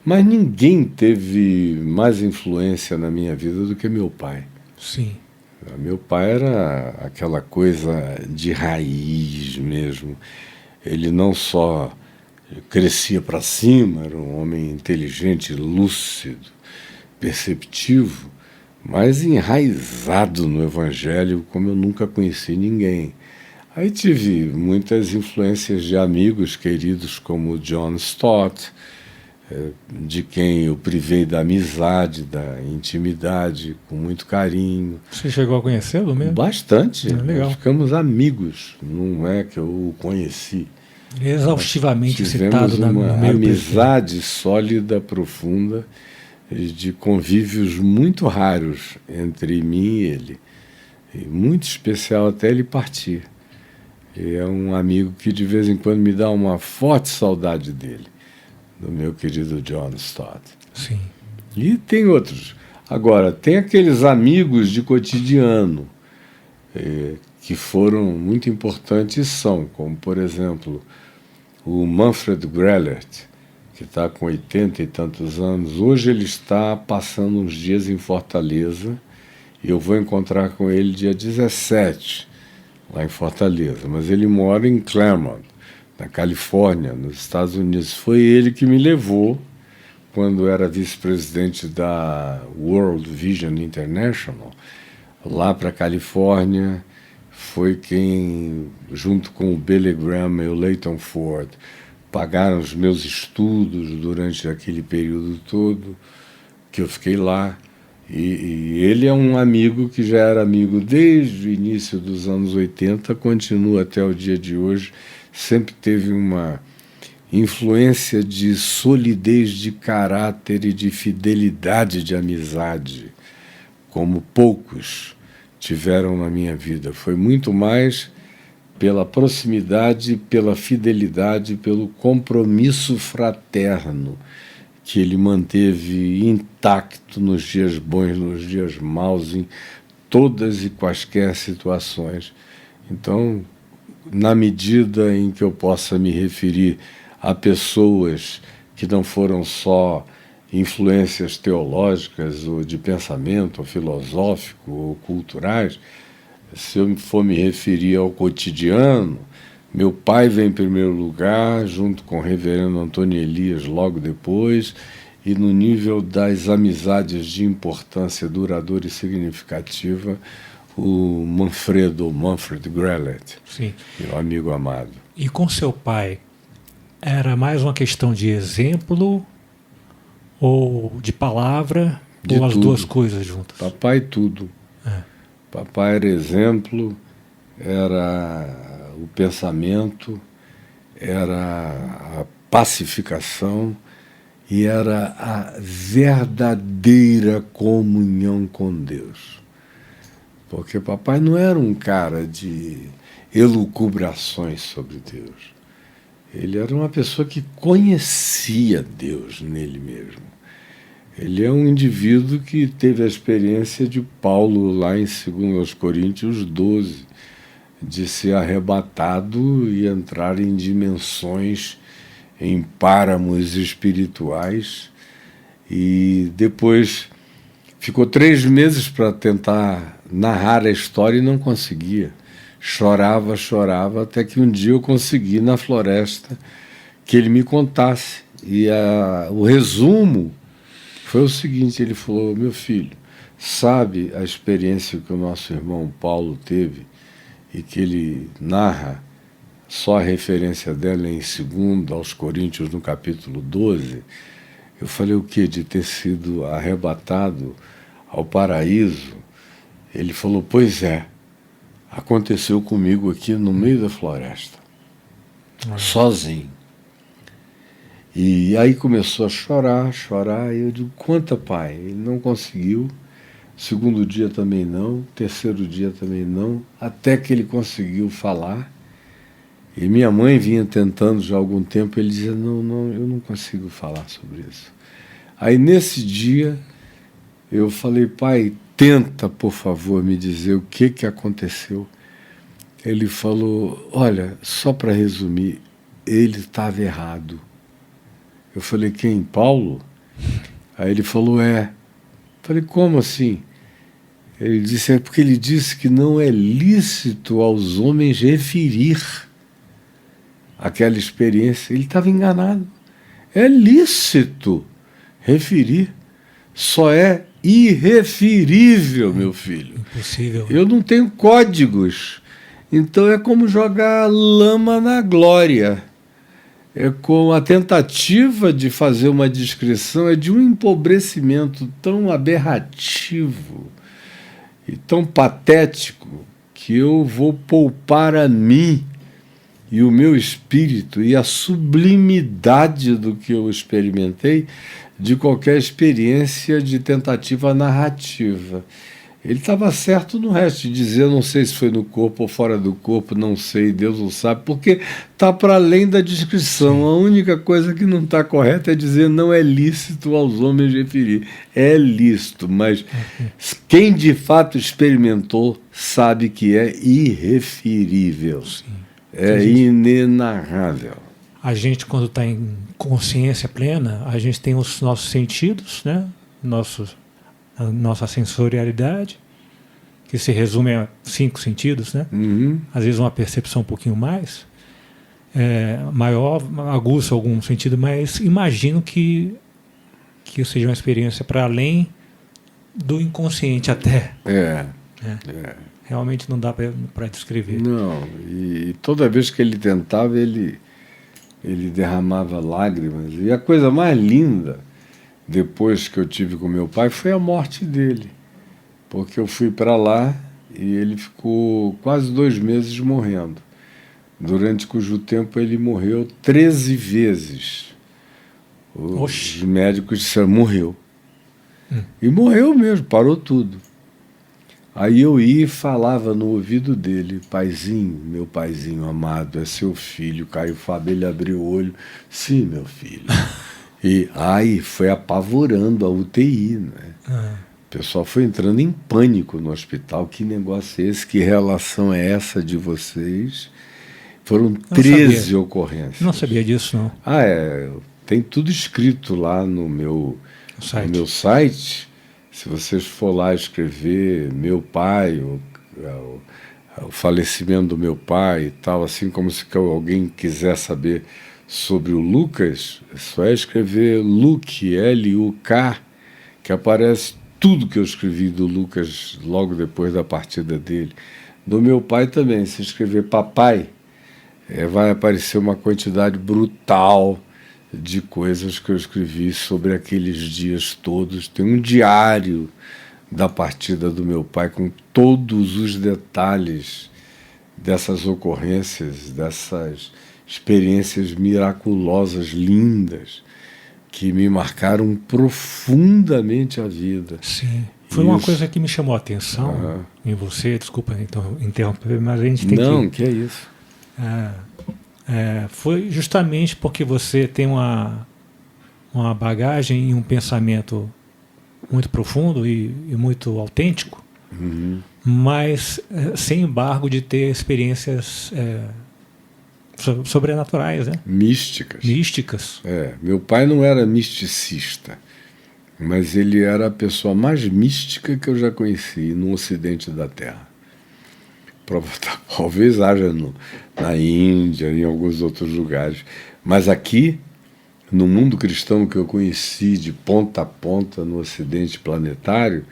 Mas ninguém teve mais influência na minha vida do que meu pai. Sim. Meu pai era aquela coisa de raiz mesmo. Ele não só crescia para cima, era um homem inteligente, lúcido, perceptivo, mas enraizado no Evangelho como eu nunca conheci ninguém. Aí tive muitas influências de amigos queridos como John Stott, de quem eu privei da amizade, da intimidade, com muito carinho. Você chegou a conhecê-lo mesmo? Bastante, nós Legal. ficamos amigos, não é que eu o conheci. Nós Exaustivamente tivemos citado no uma meio presente. amizade sólida, profunda, de convívios muito raros entre mim e ele. E muito especial até ele partir. E é um amigo que de vez em quando me dá uma forte saudade dele, do meu querido John Stott. Sim. E tem outros. Agora, tem aqueles amigos de cotidiano que foram muito importantes e são, como por exemplo o Manfred Grellert, que está com 80 e tantos anos. Hoje ele está passando uns dias em Fortaleza e eu vou encontrar com ele dia 17, lá em Fortaleza. Mas ele mora em Claremont, na Califórnia, nos Estados Unidos. Foi ele que me levou, quando era vice-presidente da World Vision International, lá para a Califórnia. Foi quem, junto com o Billy Graham e o Leighton Ford, pagaram os meus estudos durante aquele período todo que eu fiquei lá. E ele é um amigo que já era amigo desde o início dos anos 80, continua até o dia de hoje, sempre teve uma influência de solidez de caráter e de fidelidade de amizade, como poucos tiveram na minha vida. Foi muito mais pela proximidade, pela fidelidade, pelo compromisso fraterno que ele manteve intacto nos dias bons, nos dias maus, em todas e quaisquer situações. Então, na medida em que eu possa me referir a pessoas que não foram só influências teológicas ou de pensamento, ou filosófico, ou culturais, se eu for me referir ao cotidiano, meu pai vem em primeiro lugar, junto com o reverendo Antônio Elias logo depois, e no nível das amizades de importância duradoura e significativa, o Manfred Grellert, Sim. meu amigo amado. E com seu pai, era mais uma questão de exemplo ou de palavra, De ou as tudo. duas coisas juntas? Papai tudo. É. Papai era exemplo, era o pensamento, era a pacificação e era a verdadeira comunhão com Deus. Porque papai não era um cara de elucubrações sobre Deus. Ele era uma pessoa que conhecia Deus nele mesmo. Ele é um indivíduo que teve a experiência de Paulo lá em 2 Coríntios 12, de ser arrebatado e entrar em dimensões, em páramos espirituais, e depois ficou 3 meses para tentar narrar a história e não conseguia. Chorava, chorava, até que um dia eu consegui, na floresta, que ele me contasse. E o resumo foi o seguinte: ele falou: meu filho, sabe a experiência que o nosso irmão Paulo teve e que ele narra, só a referência dela em 2 aos Coríntios, no capítulo 12? Eu falei: o quê? De ter sido arrebatado ao paraíso? Ele falou: pois é, aconteceu comigo aqui no meio da floresta, sozinho. E aí começou a chorar, chorar, e eu digo: conta, pai. Ele não conseguiu. Segundo dia também não, terceiro dia também não, até que ele conseguiu falar. E minha mãe vinha tentando já há algum tempo, ele dizia: não, não, eu não consigo falar sobre isso. Aí nesse dia eu falei: pai, tenta, por favor, me dizer o que aconteceu. Ele falou: olha, só para resumir, ele estava errado. Eu falei: quem? Paulo? Aí ele falou, Falei, como assim? Ele disse, porque ele disse que não é lícito aos homens referir aquela experiência. Ele estava enganado. É lícito referir, só é irreferível, meu filho. Impossível. Eu não tenho códigos. Então é como jogar lama na glória. É com a tentativa de fazer uma descrição, é de um empobrecimento tão aberrativo e tão patético que eu vou poupar a mim e o meu espírito e a sublimidade do que eu experimentei de qualquer experiência de tentativa narrativa. Ele estava certo no resto de dizer, não sei se foi no corpo ou fora do corpo, não sei, Deus não sabe, porque está para além da descrição. Sim. A única coisa que não está correta é dizer não é lícito aos homens referir. É lícito, mas quem de fato experimentou sabe que é irreferível. Sim. É inenarrável. A gente, quando está em consciência plena, a gente tem os nossos sentidos, né? A nossa sensorialidade, que se resume a 5 sentidos, né? Uhum. Às vezes uma percepção um pouquinho mais maior, aguça algum sentido, mas imagino que seja uma experiência para além do inconsciente até. Realmente não dá para descrever. Não, e toda vez que ele tentava, ele derramava lágrimas. E a coisa mais linda, depois que eu tive com meu pai, foi a morte dele. Porque eu fui para lá e ele ficou quase 2 meses morrendo, durante cujo tempo ele morreu 13 vezes. Os médicos disseram, morreu. E morreu mesmo, parou tudo. Aí eu ia e falava no ouvido dele, paizinho, meu paizinho amado, é seu filho. Caio Fábio, ele abriu o olho, sim, meu filho. E foi apavorando a UTI, né? O pessoal foi entrando em pânico no hospital. Que negócio é esse? Que relação é essa de vocês? Foram 13 ocorrências. Não sabia disso, não. Tem tudo escrito lá no meu site. Se vocês for lá escrever meu pai, o falecimento do meu pai e tal, assim como se alguém quiser saber sobre o Lucas, é só escrever Luke, L-U-K, que aparece tudo que eu escrevi do Lucas logo depois da partida dele. Do meu pai também, se escrever papai, vai aparecer uma quantidade brutal de coisas que eu escrevi sobre aqueles dias todos. Tem um diário da partida do meu pai com todos os detalhes dessas ocorrências, dessas experiências miraculosas, lindas, que me marcaram profundamente a vida. Sim. Foi uma coisa que me chamou a atenção em você, desculpa então interromper, mas a gente tem que é isso. Foi justamente porque você tem uma bagagem e um pensamento muito profundo e muito autêntico, mas sem embargo de ter experiências sobrenaturais, né? Místicas. Meu pai não era misticista, mas ele era a pessoa mais mística que eu já conheci no ocidente da Terra. Talvez haja na Índia, em alguns outros lugares, mas aqui, no mundo cristão que eu conheci de ponta a ponta no ocidente planetário,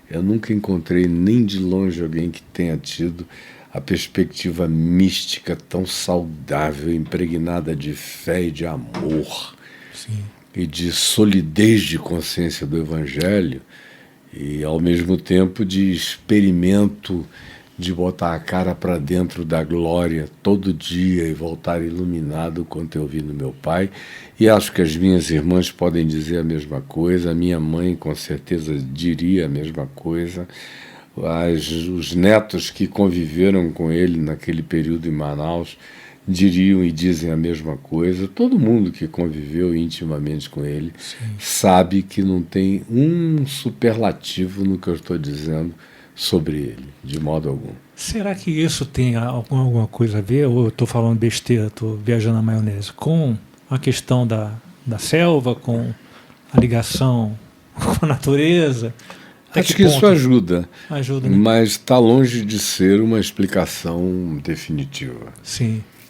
eu nunca encontrei nem de longe alguém que tenha tido a perspectiva mística tão saudável, impregnada de fé e de amor. Sim. E de solidez de consciência do Evangelho e, ao mesmo tempo, de experimento de botar a cara para dentro da glória todo dia e voltar iluminado quanto eu vi no meu pai. E acho que as minhas irmãs podem dizer a mesma coisa, a minha mãe com certeza diria a mesma coisa, os netos que conviveram com ele naquele período em Manaus diriam e dizem a mesma coisa. Todo mundo que conviveu intimamente com ele sabe que não tem um superlativo no que eu estou dizendo sobre ele, de modo algum. Será que isso tem alguma coisa a ver, ou eu estou falando besteira, estou viajando na maionese, com a questão da selva, com a ligação com a natureza? Acho que isso ajuda, Ajuda, né? mas está longe de ser uma explicação definitiva. Sim.